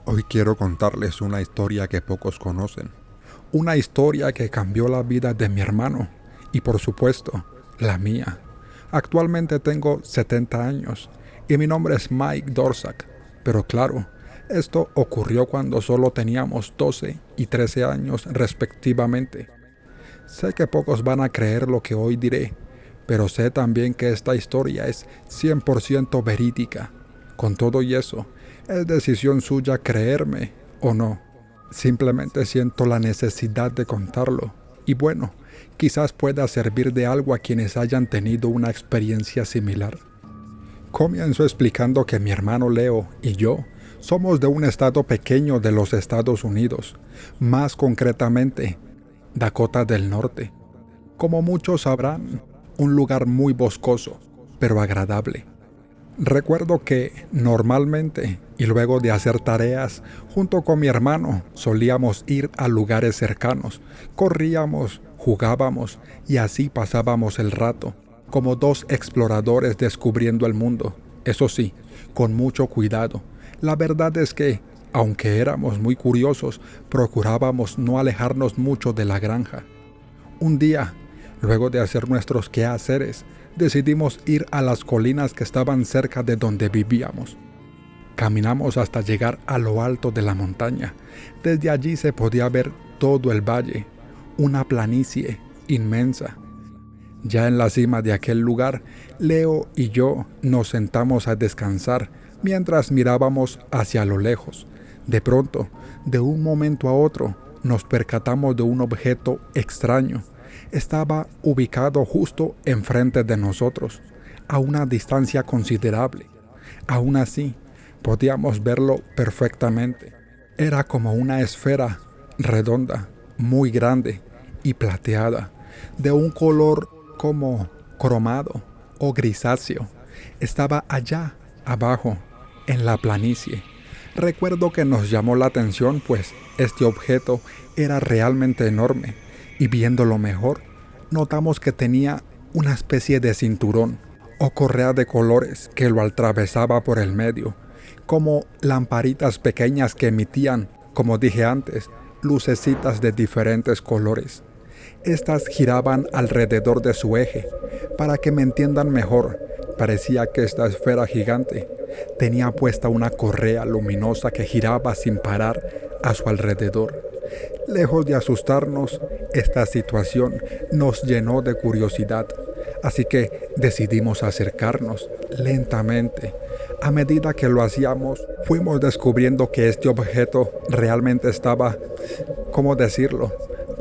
Hoy quiero contarles una historia que pocos conocen. Una historia que cambió la vida de mi hermano y, por supuesto, la mía. Actualmente tengo 70 años y mi nombre es Mike Dorsack. Pero claro, esto ocurrió cuando solo teníamos 12 y 13 años respectivamente. Sé que pocos van a creer lo que hoy diré, pero sé también que esta historia es 100% verídica. Con todo y eso, es decisión suya creerme o no. Simplemente siento la necesidad de contarlo. Y bueno, quizás pueda servir de algo a quienes hayan tenido una experiencia similar. Comienzo explicando que mi hermano Leo y yo somos de un estado pequeño de los Estados Unidos, más concretamente, Dakota del Norte. Como muchos sabrán, un lugar muy boscoso, pero agradable. Recuerdo que, normalmente, y luego de hacer tareas, junto con mi hermano, solíamos ir a lugares cercanos, corríamos, jugábamos, y así pasábamos el rato, como dos exploradores descubriendo el mundo. Eso sí, con mucho cuidado. La verdad es que, aunque éramos muy curiosos, procurábamos no alejarnos mucho de la granja. Un día, luego de hacer nuestros quehaceres, decidimos ir a las colinas que estaban cerca de donde vivíamos. Caminamos hasta llegar a lo alto de la montaña. Desde allí se podía ver todo el valle, una planicie inmensa. Ya en la cima de aquel lugar, Leo y yo nos sentamos a descansar mientras mirábamos hacia lo lejos. De pronto, de un momento a otro, nos percatamos de un objeto extraño. Estaba ubicado justo enfrente de nosotros, a una distancia considerable. Aún así, podíamos verlo perfectamente. Era como una esfera redonda, muy grande y plateada, de un color como cromado o grisáceo. Estaba allá, abajo, en la planicie. Recuerdo que nos llamó la atención, pues este objeto era realmente enorme, y viéndolo mejor, notamos que tenía una especie de cinturón o correa de colores que lo atravesaba por el medio, como lamparitas pequeñas que emitían, como dije antes, lucecitas de diferentes colores. Estas giraban alrededor de su eje. Para que me entiendan mejor, parecía que esta esfera gigante tenía puesta una correa luminosa que giraba sin parar a su alrededor. Lejos de asustarnos, esta situación nos llenó de curiosidad, así que decidimos acercarnos lentamente. A medida que lo hacíamos, fuimos descubriendo que este objeto realmente estaba, ¿cómo decirlo?,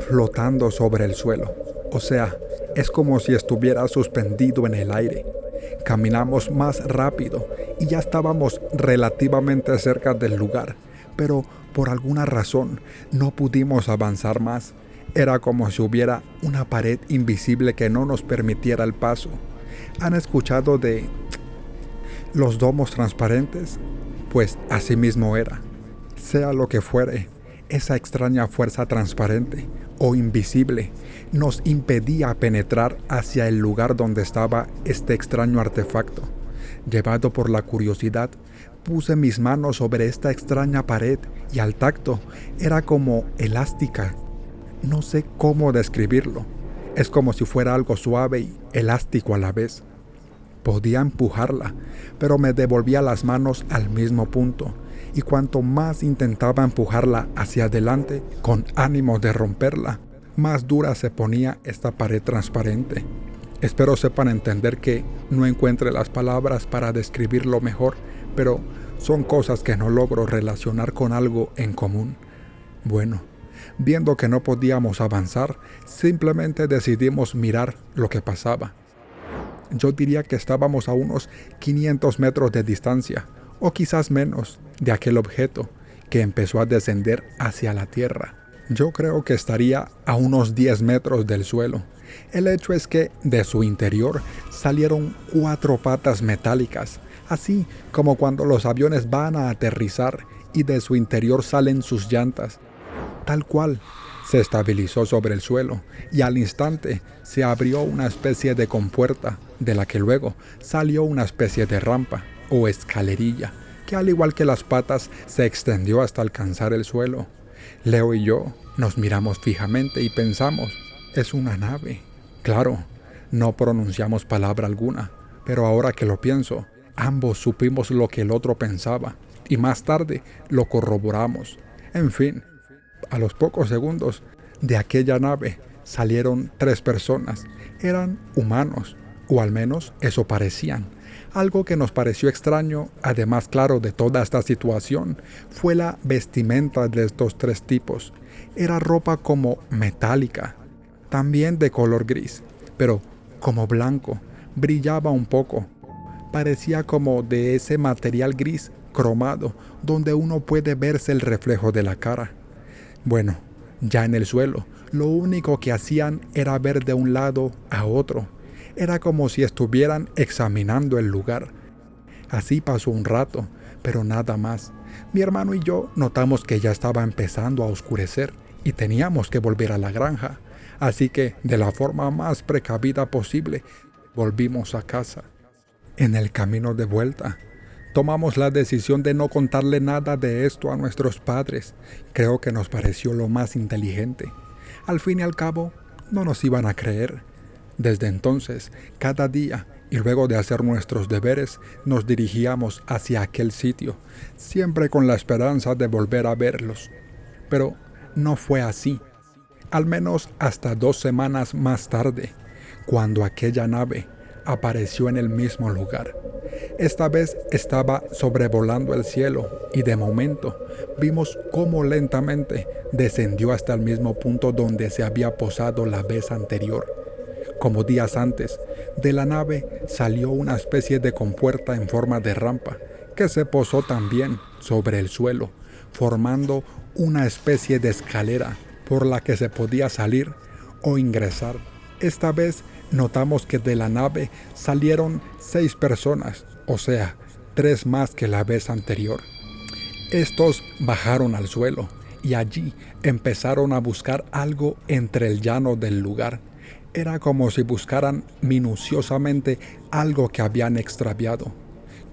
flotando sobre el suelo. O sea, es como si estuviera suspendido en el aire. Caminamos más rápido y ya estábamos relativamente cerca del lugar, pero por alguna razón no pudimos avanzar más. Era como si hubiera una pared invisible que no nos permitiera el paso. ¿Han escuchado de los domos transparentes? Pues así mismo era. Sea lo que fuere, esa extraña fuerza transparente o invisible nos impedía penetrar hacia el lugar donde estaba este extraño artefacto. Llevado por la curiosidad, puse mis manos sobre esta extraña pared y al tacto era como elástica. No sé cómo describirlo. Es como si fuera algo suave y elástico a la vez. Podía empujarla, pero me devolvía las manos al mismo punto, y cuanto más intentaba empujarla hacia adelante con ánimo de romperla, más dura se ponía esta pared transparente. Espero sepan entender que no encuentre las palabras para describirlo mejor, pero son cosas que no logro relacionar con algo en común. Bueno, viendo que no podíamos avanzar, simplemente decidimos mirar lo que pasaba. Yo diría que estábamos a unos 500 metros de distancia, o quizás menos, de aquel objeto que empezó a descender hacia la tierra. Yo creo que estaría a unos 10 metros del suelo. El hecho es que de su interior salieron 4 patas metálicas, así como cuando los aviones van a aterrizar y de su interior salen sus llantas. Tal cual, se estabilizó sobre el suelo y al instante se abrió una especie de compuerta, de la que luego salió una especie de rampa o escalerilla que al igual que las patas se extendió hasta alcanzar el suelo. Leo y yo nos miramos fijamente y pensamos, es una nave. Claro, no pronunciamos palabra alguna, pero ahora que lo pienso, ambos supimos lo que el otro pensaba y más tarde lo corroboramos. En fin, a los pocos segundos de aquella nave salieron 3 personas. Eran humanos, o al menos eso parecían. Algo que nos pareció extraño, además claro de toda esta situación, fue la vestimenta de estos 3 tipos. Era ropa como metálica, también de color gris, pero como blanco, brillaba un poco. Parecía como de ese material gris cromado, donde uno puede verse el reflejo de la cara. Bueno, ya en el suelo, lo único que hacían era ver de un lado a otro. Era como si estuvieran examinando el lugar. Así pasó un rato, pero nada más. Mi hermano y yo notamos que ya estaba empezando a oscurecer y teníamos que volver a la granja. Así que, de la forma más precavida posible, volvimos a casa. En el camino de vuelta, tomamos la decisión de no contarle nada de esto a nuestros padres. Creo que nos pareció lo más inteligente. Al fin y al cabo, no nos iban a creer. Desde entonces, cada día, y luego de hacer nuestros deberes, nos dirigíamos hacia aquel sitio, siempre con la esperanza de volver a verlos. Pero no fue así. Al menos hasta 2 semanas más tarde, cuando aquella nave apareció en el mismo lugar. Esta vez estaba sobrevolando el cielo y de momento vimos cómo lentamente descendió hasta el mismo punto donde se había posado la vez anterior. Como días antes, de la nave salió una especie de compuerta en forma de rampa que se posó también sobre el suelo, formando una especie de escalera por la que se podía salir o ingresar. Esta vez notamos que de la nave salieron 6 personas, o sea, 3 más que la vez anterior. Estos bajaron al suelo y allí empezaron a buscar algo entre el llano del lugar. Era como si buscaran minuciosamente algo que habían extraviado.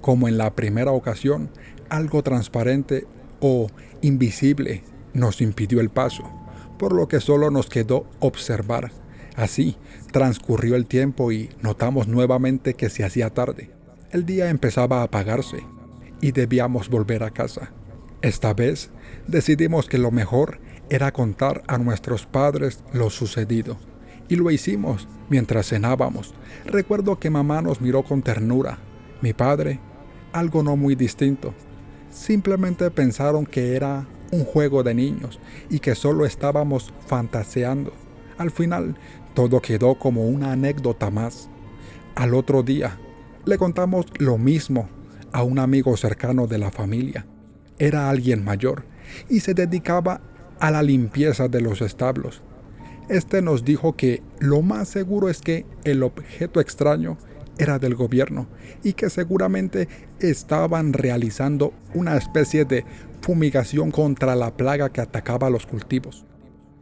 Como en la primera ocasión, algo transparente o invisible nos impidió el paso, por lo que solo nos quedó observar. Así transcurrió el tiempo y notamos nuevamente que se hacía tarde. El día empezaba a apagarse y debíamos volver a casa. Esta vez decidimos que lo mejor era contar a nuestros padres lo sucedido. Y lo hicimos mientras cenábamos. Recuerdo que mamá nos miró con ternura. Mi padre, algo no muy distinto. Simplemente pensaron que era un juego de niños y que solo estábamos fantaseando. Al final, todo quedó como una anécdota más. Al otro día, le contamos lo mismo a un amigo cercano de la familia. Era alguien mayor y se dedicaba a la limpieza de los establos. Este nos dijo que lo más seguro es que el objeto extraño era del gobierno y que seguramente estaban realizando una especie de fumigación contra la plaga que atacaba los cultivos.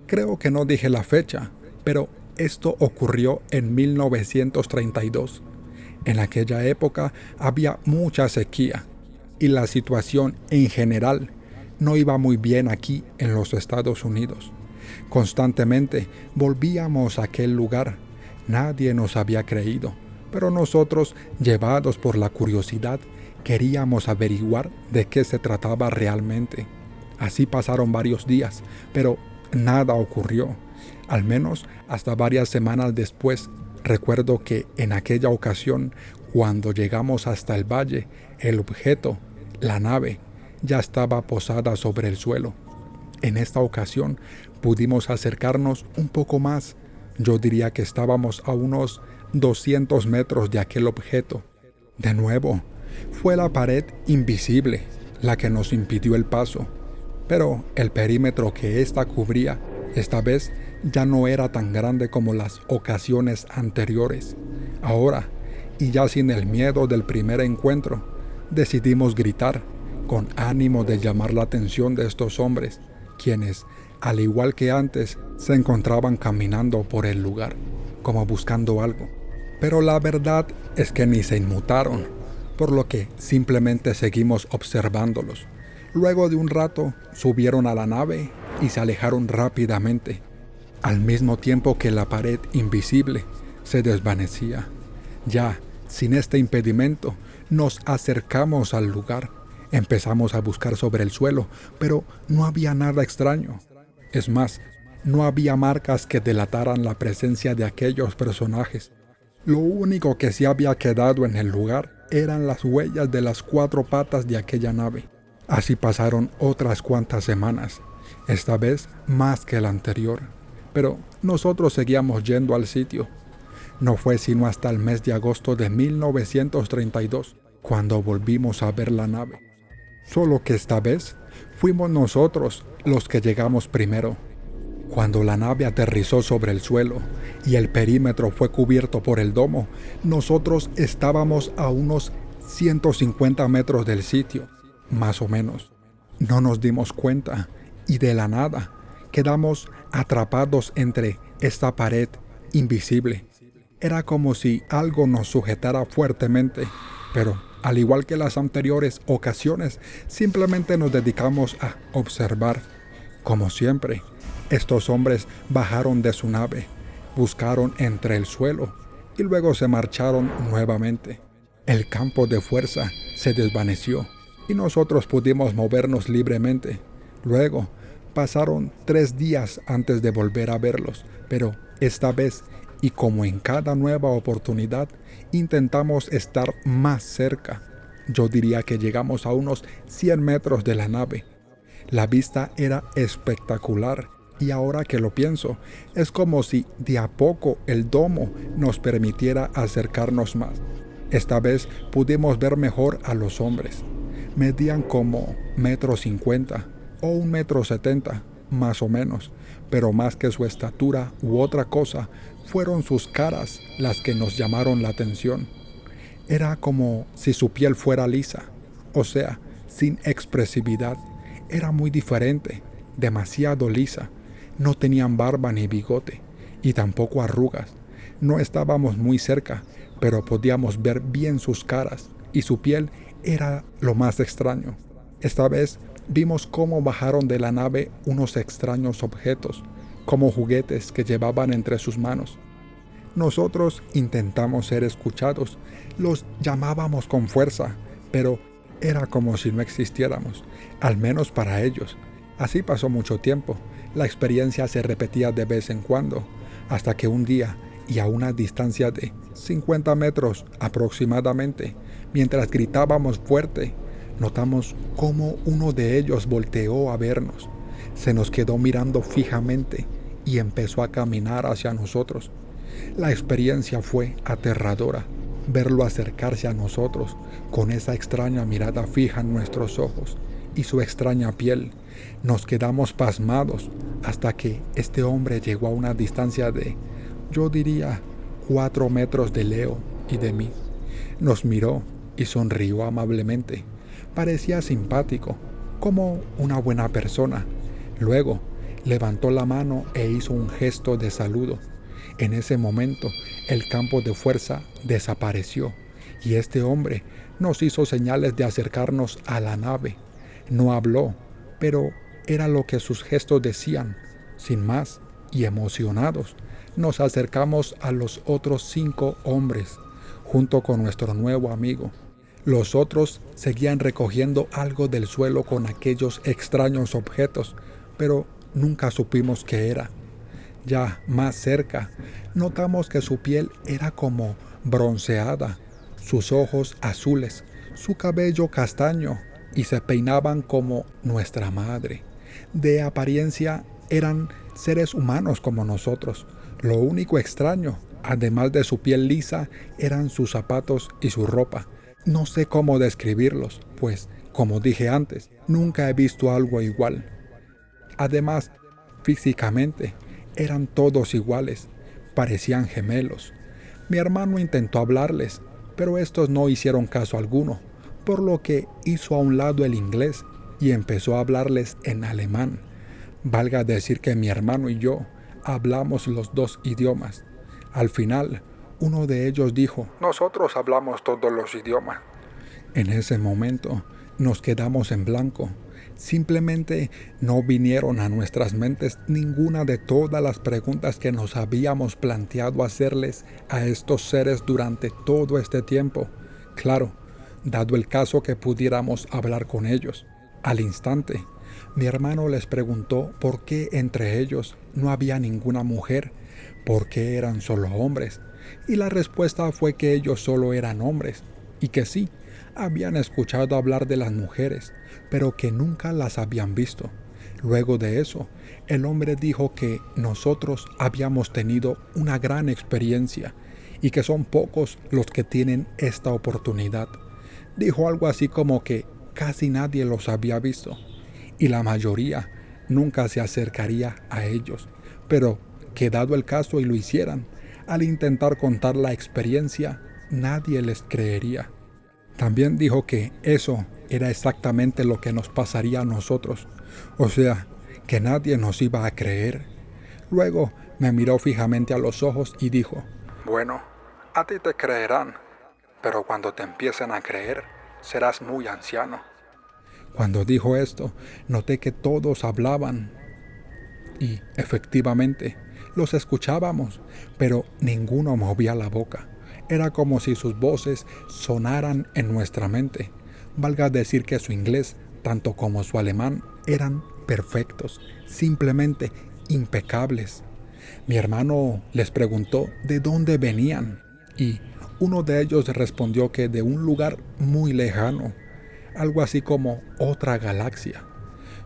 Creo que no dije la fecha, pero esto ocurrió en 1932. En aquella época había mucha sequía y la situación en general no iba muy bien aquí en los Estados Unidos. Constantemente volvíamos a aquel lugar. Nadie nos había creído, pero nosotros, llevados por la curiosidad, queríamos averiguar de qué se trataba realmente. Así pasaron varios días, pero nada ocurrió, al menos hasta varias semanas después. Recuerdo que en aquella ocasión, cuando llegamos hasta el valle, el objeto, la nave, ya estaba posada sobre el suelo. En esta ocasión pudimos acercarnos un poco más. Yo diría que estábamos a unos 200 metros de aquel objeto. De nuevo, fue la pared invisible la que nos impidió el paso, pero el perímetro que ésta cubría esta vez ya no era tan grande como las ocasiones anteriores. Ahora, y ya sin el miedo del primer encuentro, decidimos gritar con ánimo de llamar la atención de estos hombres, quienes, al igual que antes, se encontraban caminando por el lugar, como buscando algo. Pero la verdad es que ni se inmutaron. por lo que simplemente seguimos observándolos. Luego de un rato, subieron a la nave y se alejaron rápidamente, al mismo tiempo que la pared invisible se desvanecía. Ya, sin este impedimento, nos acercamos al lugar. Empezamos a buscar sobre el suelo, pero no había nada extraño. Es más, no había marcas que delataran la presencia de aquellos personajes. Lo único que sí había quedado en el lugar eran las huellas de las 4 patas de aquella nave. Así pasaron otras cuantas semanas, esta vez más que la anterior, pero nosotros seguíamos yendo al sitio. No fue sino hasta el mes de agosto de 1932 cuando volvimos a ver la nave. Solo que esta vez fuimos nosotros los que llegamos primero. Cuando la nave aterrizó sobre el suelo y el perímetro fue cubierto por el domo, nosotros estábamos a unos 150 metros del sitio, más o menos. No nos dimos cuenta y de la nada quedamos atrapados entre esta pared invisible. Era como si algo nos sujetara fuertemente, pero al igual que las anteriores ocasiones, simplemente nos dedicamos a observar. Como siempre, estos hombres bajaron de su nave, buscaron entre el suelo y luego se marcharon nuevamente. El campo de fuerza se desvaneció y nosotros pudimos movernos libremente. Luego, pasaron 3 días antes de volver a verlos, pero esta vez, y como en cada nueva oportunidad, intentamos estar más cerca. Yo diría que llegamos a unos 100 metros de la nave. La vista era espectacular y ahora que lo pienso, es como si de a poco el domo nos permitiera acercarnos más. Esta vez pudimos ver mejor a los hombres. Medían como 1,50 m o 1,70 m, más o menos, pero más que su estatura u otra cosa, fueron sus caras las que nos llamaron la atención. Era como si su piel fuera lisa, o sea, sin expresividad. Era muy diferente, demasiado lisa. No tenían barba ni bigote, y tampoco arrugas. No estábamos muy cerca, pero podíamos ver bien sus caras, y su piel era lo más extraño. Esta vez vimos cómo bajaron de la nave unos extraños objetos, como juguetes que llevaban entre sus manos. Nosotros intentamos ser escuchados, los llamábamos con fuerza, pero era como si no existiéramos, al menos para ellos. Así pasó mucho tiempo. La experiencia se repetía de vez en cuando, hasta que un día, y a una distancia de 50 metros aproximadamente, mientras gritábamos fuerte, notamos cómo uno de ellos volteó a vernos. Se nos quedó mirando fijamente y empezó a caminar hacia nosotros. La experiencia fue aterradora. Verlo acercarse a nosotros con esa extraña mirada fija en nuestros ojos y su extraña piel. Nos quedamos pasmados hasta que este hombre llegó a una distancia de, yo diría, 4 metros de Leo y de mí. Nos miró y sonrió amablemente. Parecía simpático, como una buena persona. Luego levantó la mano e hizo un gesto de saludo. En ese momento, el campo de fuerza desapareció y este hombre nos hizo señales de acercarnos a la nave. No habló, pero era lo que sus gestos decían. Sin más, y emocionados, nos acercamos a los otros 5 hombres, junto con nuestro nuevo amigo. Los otros seguían recogiendo algo del suelo con aquellos extraños objetos, pero nunca supimos qué era. Ya más cerca, notamos que su piel era como bronceada, sus ojos azules, su cabello castaño, y se peinaban como nuestra madre. De apariencia eran seres humanos como nosotros. Lo único extraño, además de su piel lisa, eran sus zapatos y su ropa. No sé cómo describirlos, pues, como dije antes, nunca he visto algo igual. Además, físicamente, eran todos iguales, parecían gemelos. Mi hermano intentó hablarles, pero estos no hicieron caso alguno, por lo que hizo a un lado el inglés y empezó a hablarles en alemán. Valga decir que mi hermano y yo hablamos los 2 idiomas. Al final, uno de ellos dijo: «Nosotros hablamos todos los idiomas». En ese momento nos quedamos en blanco. Simplemente no vinieron a nuestras mentes ninguna de todas las preguntas que nos habíamos planteado hacerles a estos seres durante todo este tiempo. Claro, dado el caso que pudiéramos hablar con ellos. Al instante, mi hermano les preguntó por qué entre ellos no había ninguna mujer, por qué eran solo hombres, y la respuesta fue que ellos solo eran hombres, y que sí, habían escuchado hablar de las mujeres, pero que nunca las habían visto. Luego de eso, el hombre dijo que nosotros habíamos tenido una gran experiencia y que son pocos los que tienen esta oportunidad. Dijo algo así como que casi nadie los había visto y la mayoría nunca se acercaría a ellos, pero que dado el caso y lo hicieran, al intentar contar la experiencia, nadie les creería. También dijo que eso era exactamente lo que nos pasaría a nosotros, o sea, que nadie nos iba a creer. Luego me miró fijamente a los ojos y dijo: bueno, a ti te creerán, pero cuando te empiecen a creer, serás muy anciano. Cuando dijo esto, noté que todos hablaban y, efectivamente, los escuchábamos, pero ninguno movía la boca. Era como si sus voces sonaran en nuestra mente. Valga decir que su inglés, tanto como su alemán, eran perfectos, simplemente impecables. Mi hermano les preguntó de dónde venían y uno de ellos respondió que de un lugar muy lejano, algo así como otra galaxia.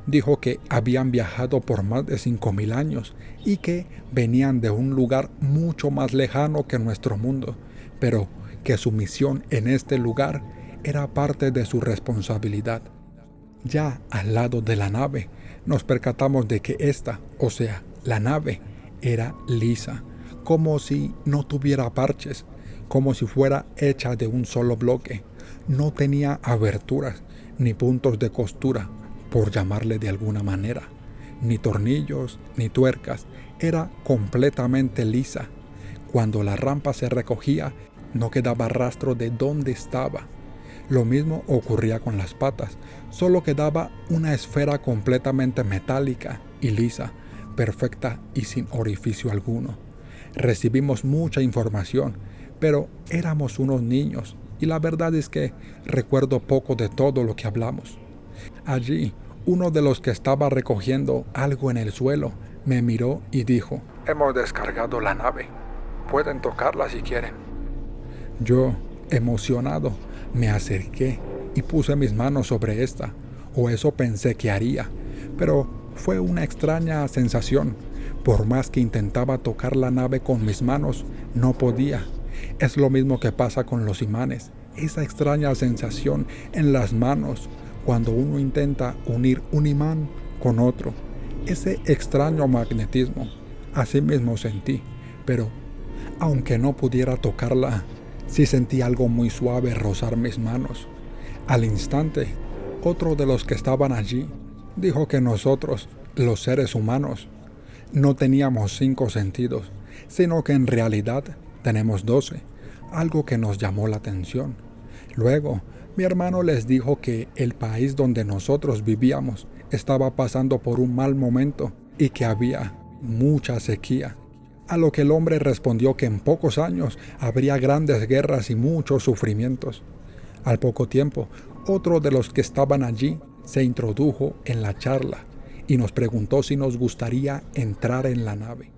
Dijo que habían viajado por más de 5.000 años y que venían de un lugar mucho más lejano que nuestro mundo, pero que su misión en este lugar era parte de su responsabilidad. Ya al lado de la nave, nos percatamos de que esta, o sea, la nave, era lisa, como si no tuviera parches, como si fuera hecha de un solo bloque. No tenía aberturas, ni puntos de costura, por llamarle de alguna manera, ni tornillos, ni tuercas. Era completamente lisa. Cuando la rampa se recogía, no quedaba rastro de dónde estaba. Lo mismo ocurría con las patas, solo quedaba una esfera completamente metálica y lisa, perfecta y sin orificio alguno. Recibimos mucha información, pero éramos unos niños y la verdad es que recuerdo poco de todo lo que hablamos. Allí, uno de los que estaba recogiendo algo en el suelo me miró y dijo: hemos descargado la nave, pueden tocarla si quieren. Yo, emocionado, me acerqué y puse mis manos sobre esta, o eso pensé que haría, pero fue una extraña sensación. Por más que intentaba tocar la nave con mis manos, no podía. Es lo mismo que pasa con los imanes, esa extraña sensación en las manos cuando uno intenta unir un imán con otro. Ese extraño magnetismo, así mismo sentí, pero aunque no pudiera tocarla, sí sentí algo muy suave rozar mis manos. Al instante, otro de los que estaban allí dijo que nosotros, los seres humanos, no teníamos 5 sentidos, sino que en realidad tenemos 12, algo que nos llamó la atención. Luego, mi hermano les dijo que el país donde nosotros vivíamos estaba pasando por un mal momento y que había mucha sequía. A lo que el hombre respondió que en pocos años habría grandes guerras y muchos sufrimientos. Al poco tiempo, otro de los que estaban allí se introdujo en la charla y nos preguntó si nos gustaría entrar en la nave.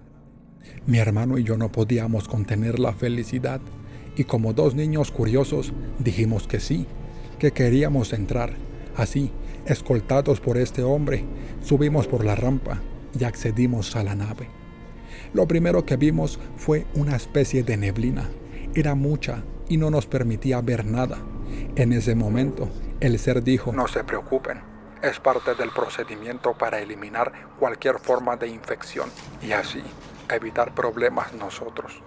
Mi hermano y yo no podíamos contener la felicidad y como 2 niños curiosos dijimos que sí, que queríamos entrar. Así, escoltados por este hombre, subimos por la rampa y accedimos a la nave. Lo primero que vimos fue una especie de neblina. Era mucha y no nos permitía ver nada. En ese momento, el ser dijo: no se preocupen, es parte del procedimiento para eliminar cualquier forma de infección y así evitar problemas nosotros.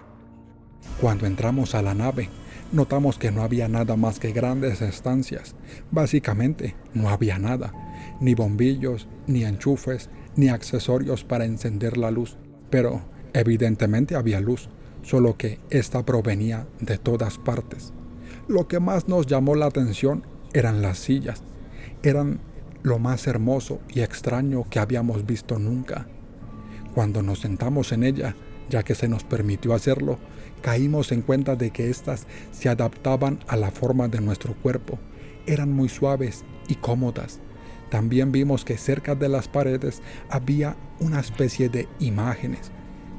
Cuando entramos a la nave, notamos que no había nada más que grandes estancias. Básicamente, no había nada, ni bombillos, ni enchufes, ni accesorios para encender la luz. Pero, evidentemente había luz, solo que esta provenía de todas partes. Lo que más nos llamó la atención eran las sillas. Eran lo más hermoso y extraño que habíamos visto nunca. Cuando nos sentamos en ella, ya que se nos permitió hacerlo, caímos en cuenta de que éstas se adaptaban a la forma de nuestro cuerpo. Eran muy suaves y cómodas. También vimos que cerca de las paredes había una especie de imágenes,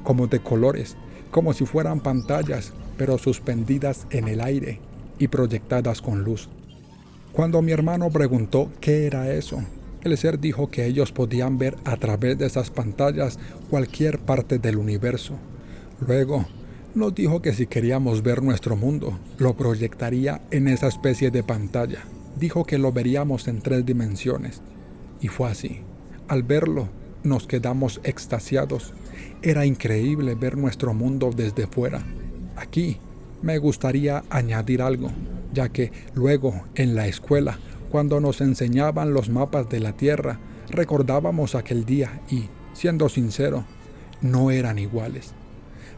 como de colores, como si fueran pantallas, pero suspendidas en el aire y proyectadas con luz. Cuando mi hermano preguntó qué era eso, el ser dijo que ellos podían ver a través de esas pantallas cualquier parte del universo. Luego, nos dijo que si queríamos ver nuestro mundo, lo proyectaría en esa especie de pantalla. Dijo que lo veríamos en 3 dimensiones. Y fue así. Al verlo, nos quedamos extasiados. Era increíble ver nuestro mundo desde fuera. Aquí me gustaría añadir algo, ya que luego en la escuela, cuando nos enseñaban los mapas de la Tierra, recordábamos aquel día y, siendo sincero, no eran iguales.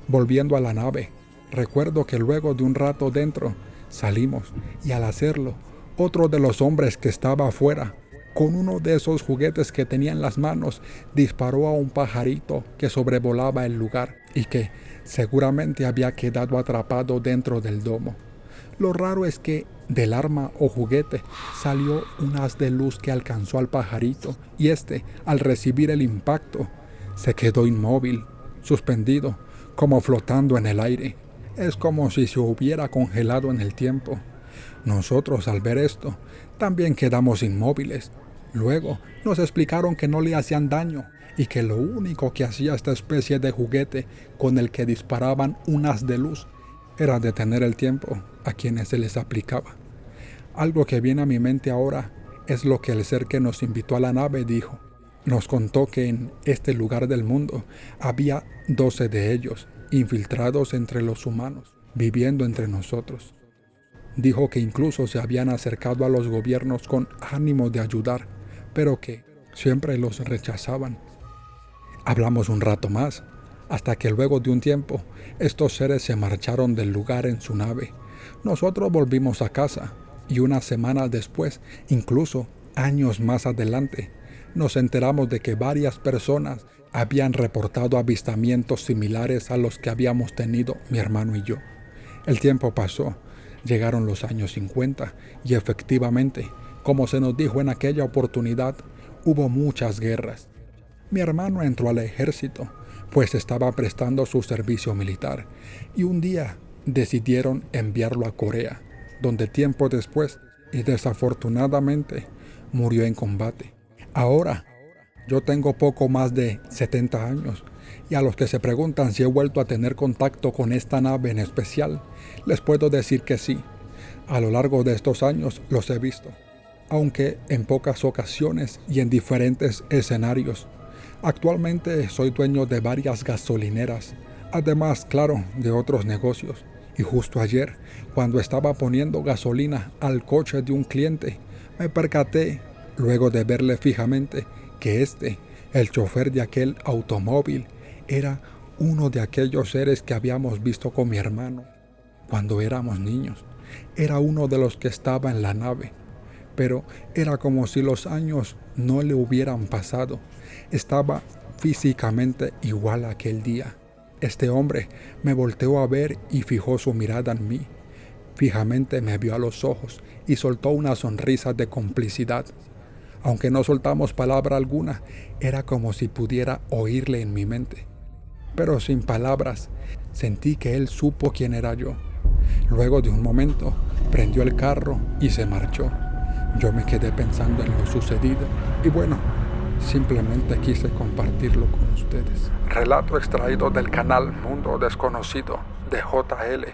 Volviendo a la nave, recuerdo que luego de un rato dentro, salimos y al hacerlo, otro de los hombres que estaba afuera, con uno de esos juguetes que tenía en las manos, disparó a un pajarito que sobrevolaba el lugar y que seguramente había quedado atrapado dentro del domo. Lo raro es que del arma o juguete salió un haz de luz que alcanzó al pajarito y este, al recibir el impacto, se quedó inmóvil, suspendido, como flotando en el aire. Es como si se hubiera congelado en el tiempo. Nosotros, al ver esto, también quedamos inmóviles. Luego nos explicaron que no le hacían daño y que lo único que hacía esta especie de juguete con el que disparaban un haz de luz era detener el tiempo a quienes se les aplicaba. Algo que viene a mi mente ahora es lo que el ser que nos invitó a la nave dijo. Nos contó que en este lugar del mundo había 12 de ellos, infiltrados entre los humanos, viviendo entre nosotros. Dijo que incluso se habían acercado a los gobiernos con ánimo de ayudar, pero que siempre los rechazaban. Hablamos un rato más, hasta que luego de un tiempo, estos seres se marcharon del lugar en su nave. Nosotros volvimos a casa, y una semana después, incluso años más adelante, nos enteramos de que varias personas habían reportado avistamientos similares a los que habíamos tenido mi hermano y yo. El tiempo pasó, llegaron los años 50 y efectivamente, como se nos dijo en aquella oportunidad, hubo muchas guerras. Mi hermano entró al ejército, pues estaba prestando su servicio militar, y un día decidieron enviarlo a Corea, donde tiempo después, y desafortunadamente, murió en combate. Ahora, yo tengo poco más de 70 años, y a los que se preguntan si he vuelto a tener contacto con esta nave en especial, les puedo decir que sí. A lo largo de estos años los he visto, aunque en pocas ocasiones y en diferentes escenarios. Actualmente soy dueño de varias gasolineras, además, claro, de otros negocios. Y justo ayer, cuando estaba poniendo gasolina al coche de un cliente, me percaté, luego de verle fijamente, que el chofer de aquel automóvil, era uno de aquellos seres que habíamos visto con mi hermano cuando éramos niños. Era uno de los que estaba en la nave, pero era como si los años no le hubieran pasado. Estaba físicamente igual a aquel día. Este hombre me volteó a ver y fijó su mirada en mí. Fijamente me vio a los ojos y soltó una sonrisa de complicidad. Aunque no soltamos palabra alguna, era como si pudiera oírle en mi mente. Pero sin palabras, sentí que él supo quién era yo. Luego de un momento, prendió el carro y se marchó. Yo me quedé pensando en lo sucedido y bueno, simplemente quise compartirlo con ustedes. Relato extraído del canal Mundo Desconocido de JL,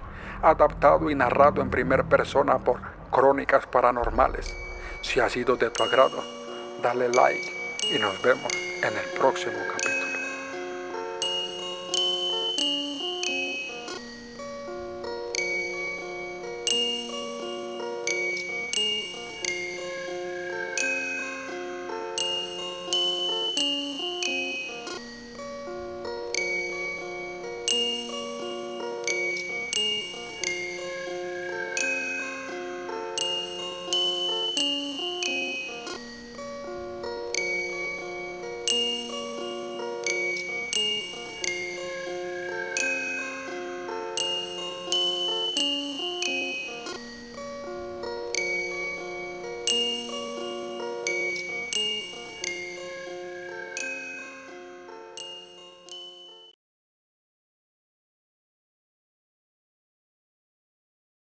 adaptado y narrado en primera persona por Crónicas Paranormales. Si ha sido de tu agrado, dale like y nos vemos en el próximo capítulo.